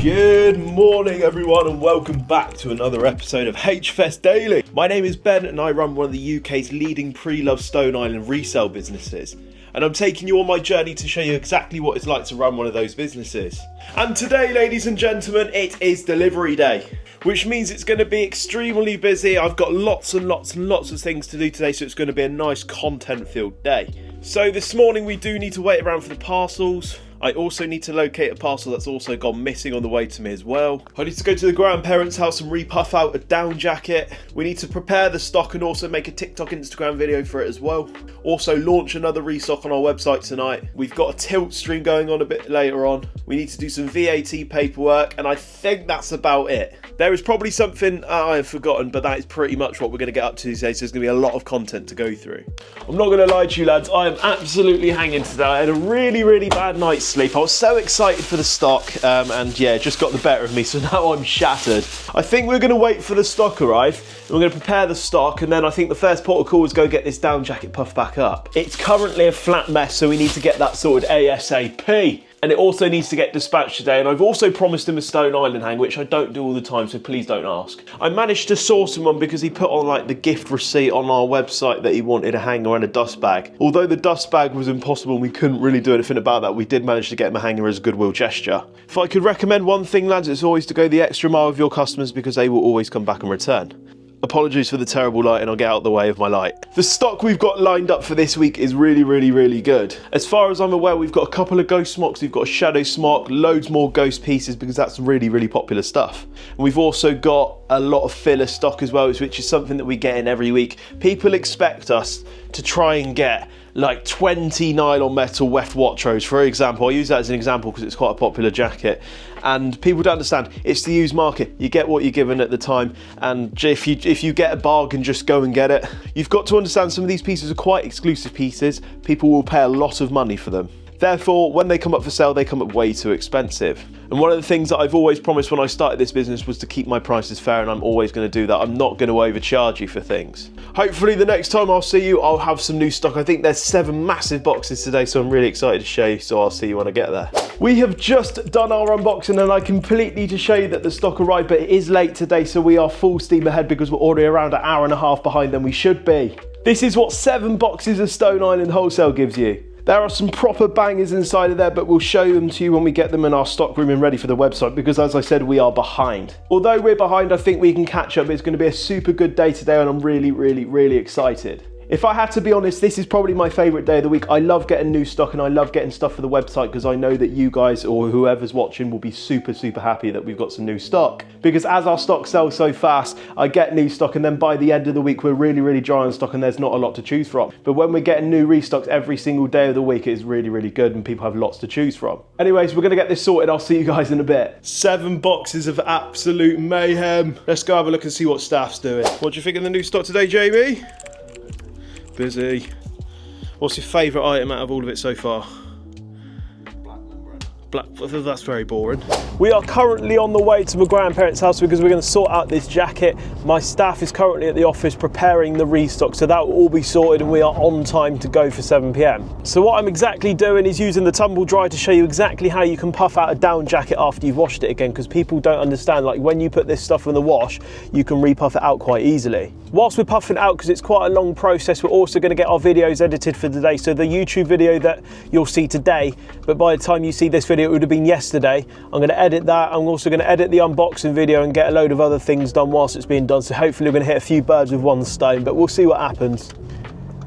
Good morning everyone and welcome back to another episode of HFS Daily. My name is Ben and I run one of the UK's leading pre-loved Stone Island resale businesses. And I'm taking you on my journey to show you exactly what it's like to run one of those businesses. And today, ladies and gentlemen, it is delivery day, which means it's going to be extremely busy. I've got lots and lots of things to do today, so it's going to be a nice content-filled day. So this morning we do need to wait around for the parcels. I also need to locate a parcel that's also gone missing on the way to me as well. I need to go to the grandparents' house and repuff out a down jacket. We need to prepare the stock and also make a TikTok, Instagram video for it as well. Also launch another restock on our website tonight. We've got a tilt stream going on a bit later on. We need to do some VAT paperwork and I think that's about it. There is probably something I have forgotten, but that is pretty much what we're going to get up to today, so there's going to be a lot of content to go through. I'm not going to lie to you lads, I am absolutely hanging today. I had a really bad night's sleep. I was so excited for the stock and yeah, it just got the better of me, so now I'm shattered. I think we're going to wait for the stock arrive and we're going to prepare the stock, and then I think the first port of call is go get this down jacket puffed back up. It's currently a flat mess, so we need to get that sorted ASAP. And it also needs to get dispatched today, and I've also promised him a Stone Island hang, which I don't do all the time, so please don't ask. I managed to source him one because he put on like the gift receipt on our website that he wanted a hanger and a dust bag. Although the dust bag was impossible and we couldn't really do anything about that, we did manage to get him a hanger as a goodwill gesture. If I could recommend one thing, lads, it's always to go the extra mile with your customers because they will always come back and return. Apologies for the terrible lighting, I'll get out of the way of my light. The stock we've got lined up for this week is really good. As far as I'm aware, we've got a couple of ghost smocks, we've got a shadow smock, loads more ghost pieces because that's really popular stuff. And we've also got a lot of filler stock as well, which is something that we get in every week. People expect us to try and get like 20 nylon metal weft Watros, for example. I use that as an example because it's quite a popular jacket. And people don't understand, it's the used market. You get what you're given at the time, and if you get a bargain, just go and get it. You've got to understand some of these pieces are quite exclusive pieces. People will pay a lot of money for them. Therefore, when they come up for sale, they come up way too expensive. And one of the things that I've always promised when I started this business was to keep my prices fair, and I'm always going to do that. I'm not going to overcharge you for things. Hopefully the next time I'll see you, I'll have some new stock. I think there's 7 massive boxes today, so I'm really excited to show you, so I'll see you when I get there. We have just done our unboxing and I completely to show you that the stock arrived, but it is late today, so we are full steam ahead because we're already around an hour and a half behind than we should be. This is what 7 boxes of Stone Island Wholesale gives you. There are some proper bangers inside of there, but we'll show them to you when we get them in our stock room and ready for the website, because as I said, we are behind. Although we're behind, I think we can catch up. It's going to be a super good day today and I'm really excited. If I had to be honest, this is probably my favourite day of the week. I love getting new stock and I love getting stuff for the website because I know that you guys or whoever's watching will be super happy that we've got some new stock. Because as our stock sells so fast, I get new stock and then by the end of the week, we're really dry on stock and there's not a lot to choose from. But when we're getting new restocks every single day of the week, it is really good and people have lots to choose from. Anyways, we're going to get this sorted. I'll see you guys in a bit. 7 boxes of absolute mayhem. Let's go have a look and see what staff's doing. What do you think of the new stock today, Jamie? Busy. What's your favourite item out of all of it so far? Black, that's very boring. We are currently on the way to my grandparents' house because we're going to sort out this jacket. My staff is currently at the office preparing the restock, so that will all be sorted and we are on time to go for 7 PM. So what I'm exactly doing is using the tumble dry to show you exactly how you can puff out a down jacket after you've washed it again, because people don't understand, like when you put this stuff in the wash, you can repuff it out quite easily. Whilst we're puffing it out, because it's quite a long process, we're also going to get our videos edited for today. So the YouTube video that you'll see today, but by the time you see this video, it would have been yesterday. I'm going to edit that. I'm also going to edit the unboxing video and get a load of other things done whilst it's being done. So hopefully we're going to hit a few birds with one stone, but we'll see what happens.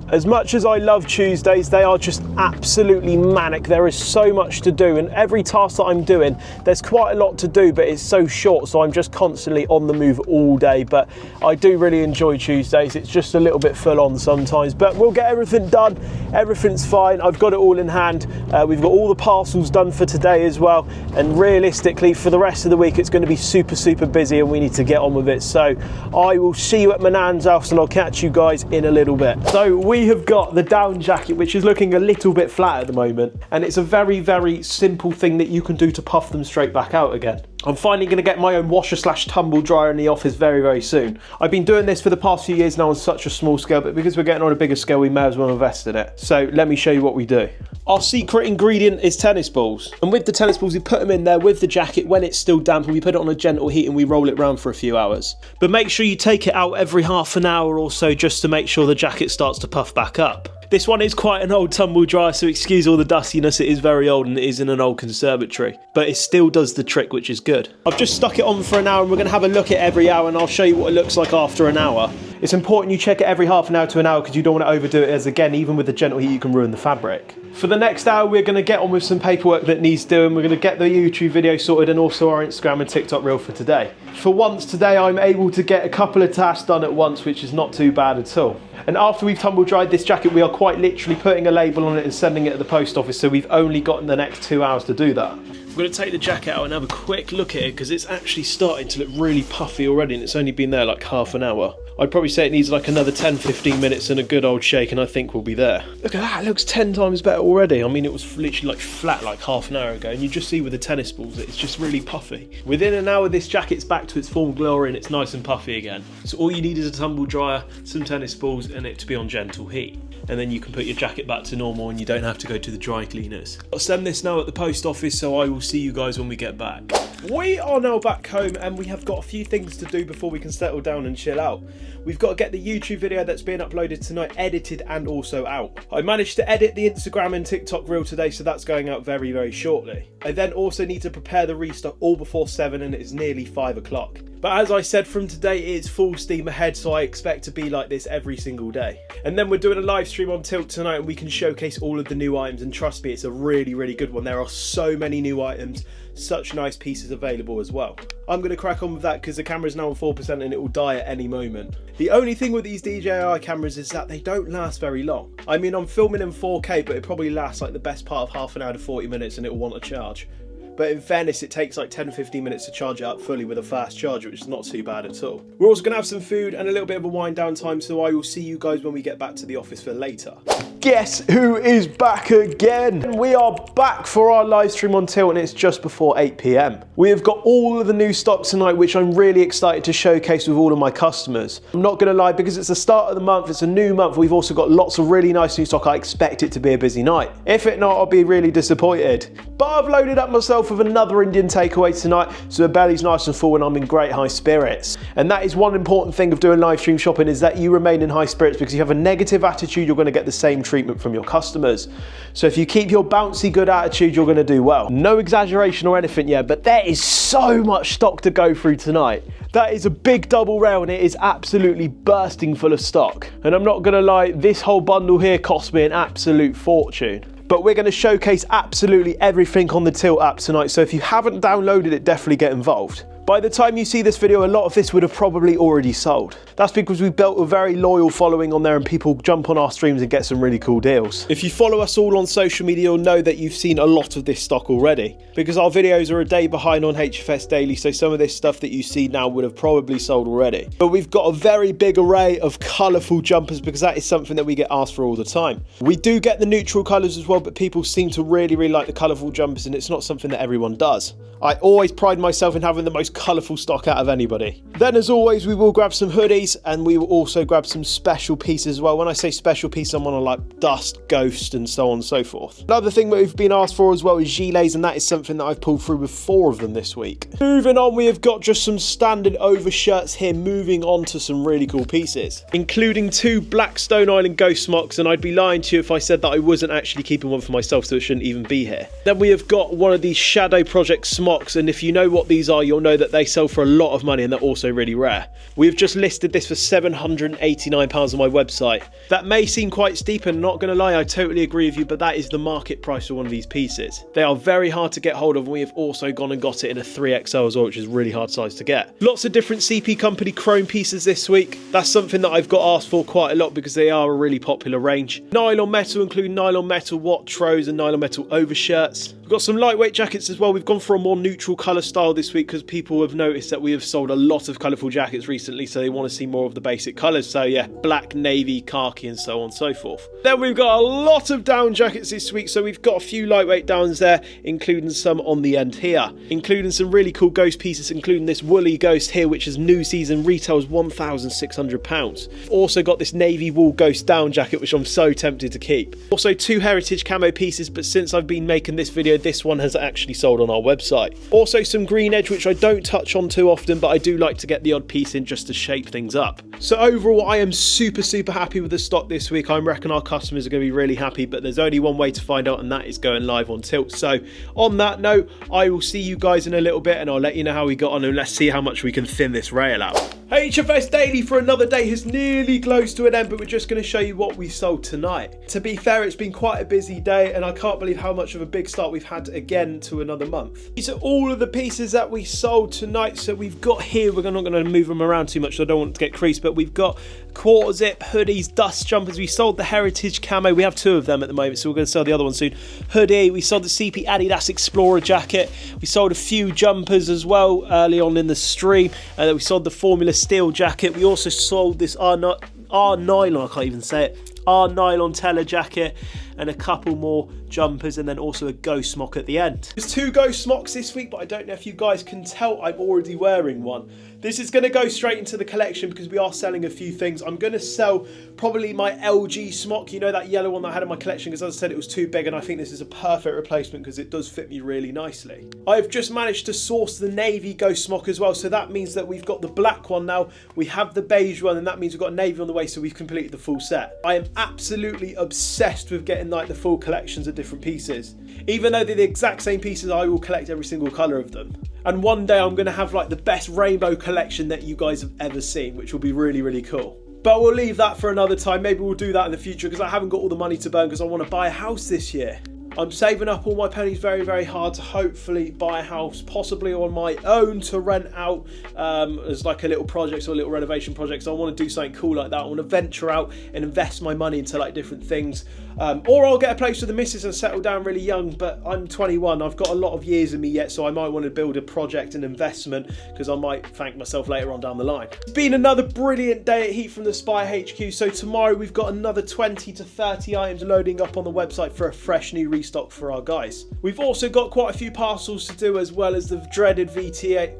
As much as I love Tuesdays, they are just absolutely manic. There is so much to do, and every task that I'm doing, there's quite a lot to do, but it's so short, so I'm just constantly on the move all day. But I do really enjoy Tuesdays. It's just a little bit full on sometimes, but we'll get everything done. Everything's fine. I've got it all in hand. We've got all the parcels done for today as well, and realistically, for the rest of the week, it's going to be super busy, and we need to get on with it. So I will see you at my nan's house, and I'll catch you guys in a little bit. So we have got the down jacket, which is looking a little bit flat at the moment, and it's a very simple thing that you can do to puff them straight back out again. I'm finally going to get my own washer slash tumble dryer in the office very soon. I've been doing this for the past few years now on such a small scale, but because we're getting on a bigger scale, we may as well invest in it. So let me show you what we do. Our secret ingredient is tennis balls. And with the tennis balls, we put them in there with the jacket when it's still damp, and we put it on a gentle heat and we roll it around for a few hours. But make sure you take it out every half an hour or so just to make sure the jacket starts to puff back up. This one is quite an old tumble dryer, so excuse all the dustiness, it is very old and it is in an old conservatory. But it still does the trick, which is good. I've just stuck it on for an hour and we're going to have a look at it every hour, and I'll show you what it looks like after an hour. It's important you check it every half an hour to an hour because you don't want to overdo it, as again, even with the gentle heat, you can ruin the fabric. For the next hour, we're going to get on with some paperwork that needs doing. We're going to get the YouTube video sorted and also our Instagram and TikTok reel for today. For once today, I'm able to get a couple of tasks done at once, which is not too bad at all. And after we've tumble dried this jacket, we are quite literally putting a label on it and sending it to the post office, so we've only got the next 2 hours to do that. I'm going to take the jacket out and have a quick look at it because it's actually starting to look really puffy already, and it's only been there like half an hour. I'd probably say it needs like another 10-15 minutes and a good old shake, and I think we'll be there. Look at that, it looks 10 times better already. I mean, it was literally like flat like half an hour ago, and you just see with the tennis balls that it's just really puffy. Within an hour, this jacket's back to its former glory and it's nice and puffy again. So all you need is a tumble dryer, some tennis balls, and it to be on gentle heat. And then you can put your jacket back to normal and you don't have to go to the dry cleaners. I'll send this now at the post office, so I will see you guys when we get back. We are now back home and we have got a few things to do before we can settle down and chill out. We've got to get the YouTube video that's being uploaded tonight edited and also out. I managed to edit the Instagram and TikTok reel today, so that's going out very shortly. I then also need to prepare the restock all before 7 and it's nearly 5 o'clock. But as I said, from today it's full steam ahead, so I expect to be like this every single day. And then we're doing a live stream on Tilt tonight and we can showcase all of the new items, and trust me, it's a really good one. There are so many new items, such nice pieces available as well. I'm going to crack on with that because the camera's now on 4% and it will die at any moment. The only thing with these DJI cameras is that they don't last very long. I mean, I'm filming in 4K, but it probably lasts like the best part of half an hour to 40 minutes and it will want a charge. But in fairness, it takes like 10-15 minutes to charge it up fully with a fast charger, which is not too bad at all. We're also going to have some food and a little bit of a wind down time, so I will see you guys when we get back to the office for later. Guess who is back again? We are back for our live stream on Tilt and it's just before 8 PM. We have got all of the new stock tonight, which I'm really excited to showcase with all of my customers. I'm not going to lie, because it's the start of the month, it's a new month, we've also got lots of really nice new stock. I expect it to be a busy night. If it not, I'll be really disappointed. But I've loaded up myself with another Indian takeaway tonight, so my belly's nice and full and I'm in great high spirits. And that is one important thing of doing live stream shopping, is that you remain in high spirits, because if you have a negative attitude, you're going to get the same treatment from your customers. So if you keep your bouncy good attitude, you're going to do well. No exaggeration or anything yet, but there is so much stock to go through tonight. That is a big double rail and it is absolutely bursting full of stock. And I'm not going to lie, this whole bundle here cost me an absolute fortune. But we're going to showcase absolutely everything on the Tilt app tonight, so if you haven't downloaded it, definitely get involved. By the time you see this video, a lot of this would have probably already sold. That's because we've built a very loyal following on there and people jump on our streams and get some really cool deals. If you follow us all on social media, you'll know that you've seen a lot of this stock already, because our videos are a day behind on HFS Daily, so some of this stuff that you see now would have probably sold already. But we've got a very big array of colourful jumpers, because that is something that we get asked for all the time. We do get the neutral colours as well, but people seem to really like the colourful jumpers, and it's not something that everyone does. I always pride myself in having the most colourful stock out of anybody. Then as always, we will grab some hoodies and we will also grab some special pieces as well. When I say special piece, I'm on like dust, ghost and so on and so forth. Another thing that we've been asked for as well is gilets, and that is something that I've pulled through with 4 of them this week. Moving on, we have got just some standard overshirts here, moving on to some really cool pieces, including 2 black Stone Island ghost smocks, and I'd be lying to you if I said that I wasn't actually keeping one for myself, so it shouldn't even be here. Then we have got one of these Shadow Project smocks, and if you know what these are, you'll know that they sell for a lot of money and they're also really rare. We've just listed this for £789 on my website. That may seem quite steep, and not going to lie, I totally agree with you, but that is the market price for one of these pieces. They are very hard to get hold of, and we have also gone and got it in a 3XL as well, which is really hard size to get. Lots of different CP Company chrome pieces this week. That's something that I've got asked for quite a lot because they are a really popular range. Nylon metal, including nylon metal Wattros and nylon metal overshirts. We've Got some lightweight jackets as well. We've gone for a more neutral colour style this week because people have noticed that we have sold a lot of colourful jackets recently, so they want to see more of the basic colours. So yeah, black, navy, khaki and so on and so forth. Then we've got a lot of down jackets this week, so we've got a few lightweight downs there, including some on the end here, including some really cool ghost pieces, including this woolly ghost here, which is new season, retails £1,600. Also got this navy wool ghost down jacket, which I'm so tempted to keep. Also 2 heritage camo pieces, but since I've been making this video, this one has actually sold on our website. Also some green edge, which I don't touch on too often, but I do like to get the odd piece in just to shape things up. So overall, I am super happy with the stock this week. I reckon our customers are going to be really happy, but there's only one way to find out, and that is going live on Tilt. So on that note, I will see you guys in a little bit and I'll let you know how we got on, and let's see how much we can thin this rail out. HFS Daily for another day has nearly close to an end, but we're just going to show you what we sold tonight. To be fair, it's been quite a busy day and I can't believe how much of a big start we've had again to another month. These are all of the pieces that we sold tonight. So we've got here, we're not going to move them around too much so I don't want to get creased, but we've got quarter zip hoodies, dust jumpers. We sold the heritage camo, we have 2 of them at the moment, so we're going to sell the other one soon. Hoodie, we sold the CP Adidas Explorer jacket, we sold a few jumpers as well early on in the stream, and we sold the Formula Steel jacket. We also sold this R nylon, I can't even say it, R nylon teller jacket, and a couple more jumpers, and then also a ghost smock at the end. There's 2 ghost smocks this week, but I don't know if you guys can tell, I'm already wearing one. This is going to go straight into the collection because we are selling a few things. I'm going to sell probably my LG smock, you know, that yellow one that I had in my collection, because as I said, it was too big, and I think this is a perfect replacement because it does fit me really nicely. I've just managed to source the navy ghost smock as well, so that means that we've got the black one now, we have the beige one, and that means we've got navy on the way, so we've completed the full set. I am absolutely obsessed with getting like the full collections of different pieces. Even though they're the exact same pieces, I will collect every single colour of them. And one day I'm going to have like the best rainbow collection that you guys have ever seen, which will be really cool. But we'll leave that for another time. Maybe we'll do that in the future because I haven't got all the money to burn because I want to buy a house this year. I'm saving up all my pennies very hard to hopefully buy a house, possibly on my own, to rent out as like a little project or a little renovation project. So I want to do something cool like that. I want to venture out and invest my money into like different things. Or I'll get a place with the missus and settle down really young, but I'm 21. I've got a lot of years in me yet, so I might want to build a project and investment because I might thank myself later on down the line. It's been another brilliant day at Heat From The Spire HQ. So tomorrow we've got another 20 to 30 items loading up on the website for a fresh new restock for our guys. We've also got quite a few parcels to do, as well as the dreaded VAT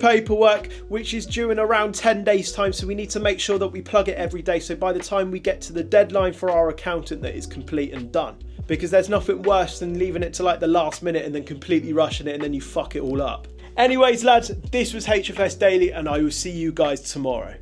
paperwork, which is due in around 10 days time, so we need to make sure that we plug it every day, so by the time we get to the deadline for our accountant that is complete and done, because there's nothing worse than leaving it to like the last minute and then completely rushing it and then you fuck it all up. Anyways lads, this was HFS Daily and I will see you guys tomorrow.